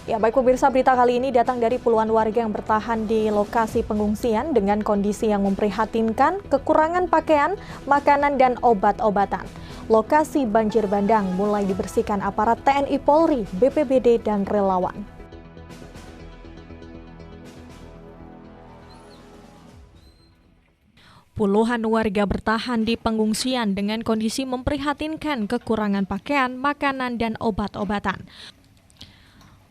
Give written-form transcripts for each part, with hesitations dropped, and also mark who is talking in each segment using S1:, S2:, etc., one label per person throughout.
S1: Ya, baik pemirsa, berita kali ini datang dari puluhan warga yang bertahan di lokasi pengungsian dengan kondisi yang memprihatinkan, kekurangan pakaian, makanan, dan obat-obatan. Lokasi banjir bandang mulai dibersihkan aparat TNI Polri, BPBD, dan relawan. Puluhan warga bertahan di pengungsian dengan kondisi memprihatinkan, kekurangan pakaian, makanan, dan obat-obatan.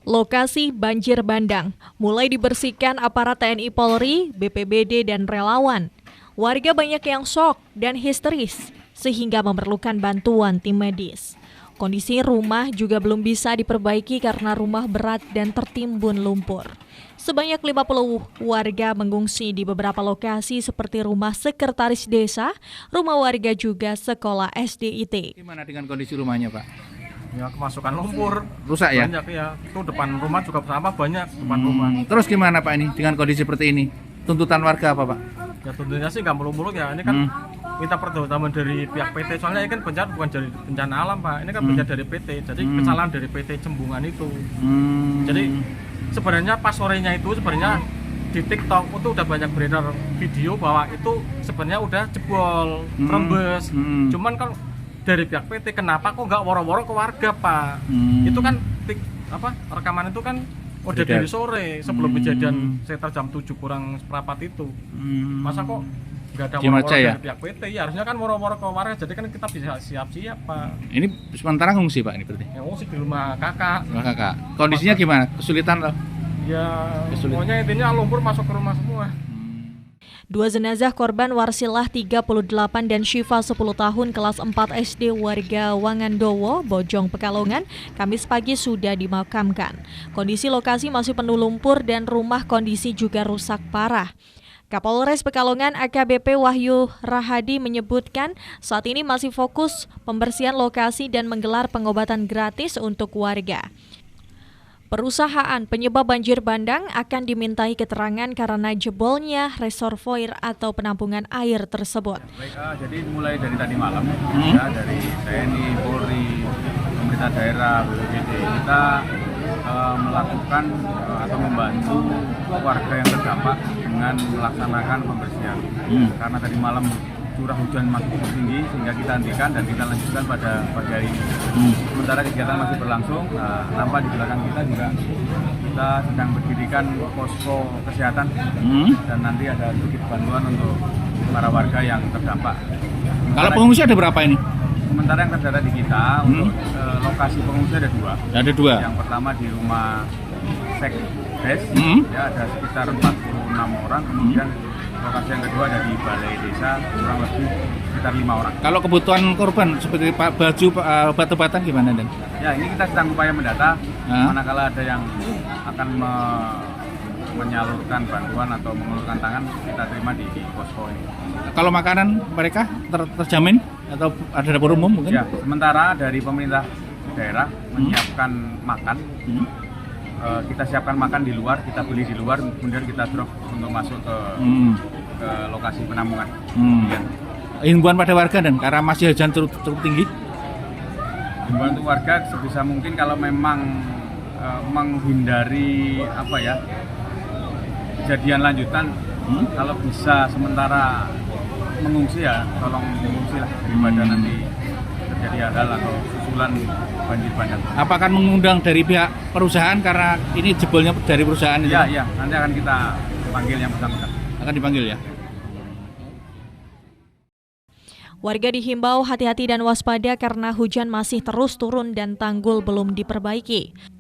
S1: Lokasi banjir bandang mulai dibersihkan aparat TNI Polri, BPBD, dan relawan. Warga banyak yang shock dan histeris sehingga memerlukan bantuan tim medis. Kondisi rumah juga belum bisa diperbaiki karena rumah berat dan tertimbun lumpur. Sebanyak 50 warga mengungsi di beberapa lokasi seperti rumah sekretaris desa, rumah warga juga sekolah SDIT.
S2: Gimana dengan kondisi rumahnya, Pak?
S3: Ya, kemasukan lumpur,
S2: rusak ya?
S3: Banyak ya, itu depan rumah juga sama banyak depan rumah.
S2: Terus gimana Pak ini dengan kondisi seperti ini? Tuntutan warga apa Pak?
S3: Ya tentunya sih nggak muluk-muluk ya, ini kan minta pertolongan dari pihak PT, soalnya ini kan bencana bukan dari bencana alam Pak, ini kan bencana dari PT, jadi kesalahan dari PT Cembungan itu. Jadi sebenarnya pas sorenya itu sebenarnya di TikTok itu udah banyak beredar video bahwa itu sebenarnya udah jebol, rembes, cuman kan dari pihak PT, kenapa kok nggak woro-woro ke warga Pak? Itu kan rekaman itu kan udah dari sore sebelum kejadian sekitar jam 7 kurang seperempat itu. Masa kok nggak ada woro-woro dari pihak PT? Ya harusnya kan woro-woro ke warga, jadi kan kita bisa siap-siap Pak.
S2: Ini sementara ngungsi Pak ini berarti?
S3: Ya ngungsi di rumah kakak.
S2: Rumah kakak. Kondisinya gimana? Kesulitan loh?
S3: Ya pokoknya intinya lumpur masuk ke rumah semua.
S1: Dua jenazah korban Warsilah 38 dan Syifa 10 tahun kelas 4 SD warga Wangandowo, Bojong, Pekalongan, Kamis pagi sudah dimakamkan. Kondisi lokasi masih penuh lumpur dan rumah kondisi juga rusak parah. Kapolres Pekalongan AKBP Wahyu Rahadi menyebutkan saat ini masih fokus pembersihan lokasi dan menggelar pengobatan gratis untuk warga. Perusahaan penyebab banjir bandang akan dimintai keterangan karena jebolnya reservoir atau penampungan air tersebut.
S4: Baik, jadi mulai dari tadi malam, ya, dari TNI, Polri, pemerintah daerah, BPBD, kita melakukan atau membantu warga yang terdampak dengan melaksanakan pembersihan. Karena tadi malam curah hujan masih cukup tinggi sehingga kita hentikan dan kita lanjutkan pada pagi hari ini. Sementara kegiatan masih berlangsung, nampak di belakang kita juga kita sedang berdirikan posko kesehatan dan nanti ada sedikit bantuan untuk para warga yang terdampak.
S2: Kalau pengungsi ada berapa ini?
S4: Sementara yang terdata di kita untuk lokasi pengungsi ada dua.
S2: Ada dua.
S4: Yang pertama di rumah Sekdes, ya ada sekitar 46 orang. Kemudian lokasi yang kedua ada di balai desa, kurang lebih sekitar 5 orang. Kalau
S2: kebutuhan korban seperti baju, obat-obatan gimana Dan?
S4: Ya ini kita sedang upaya mendata, manakala ada yang akan menyalurkan bantuan atau mengulurkan tangan, kita terima di posko ini.
S2: Kalau makanan mereka terjamin atau ada dapur umum mungkin?
S4: Ya, sementara dari pemerintah daerah menyiapkan makan. Kita siapkan makan di luar, kita beli di luar, kemudian kita drop untuk masuk ke lokasi penampungan.
S2: Himbauan pada warga Dan karena masih hujan cukup tinggi.
S4: Himbauan untuk warga sebisa mungkin kalau memang menghindari kejadian lanjutan, kalau bisa sementara mengungsi ya tolong mengungsi lah daripada nanti terjadi hal-hal atau susulan banjir bandang.
S2: Apa akan mengundang dari pihak perusahaan karena ini jebolnya dari perusahaan itu?
S4: Iya, nanti akan kita panggil yang bersangkutan.
S2: Akan dipanggil ya.
S1: Warga dihimbau hati-hati dan waspada karena hujan masih terus turun dan tanggul belum diperbaiki.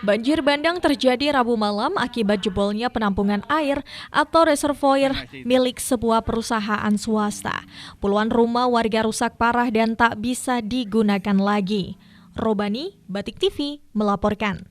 S1: Banjir bandang terjadi Rabu malam akibat jebolnya penampungan air atau reservoir milik sebuah perusahaan swasta. Puluhan rumah warga rusak parah dan tak bisa digunakan lagi. Robani, Batik TV, melaporkan.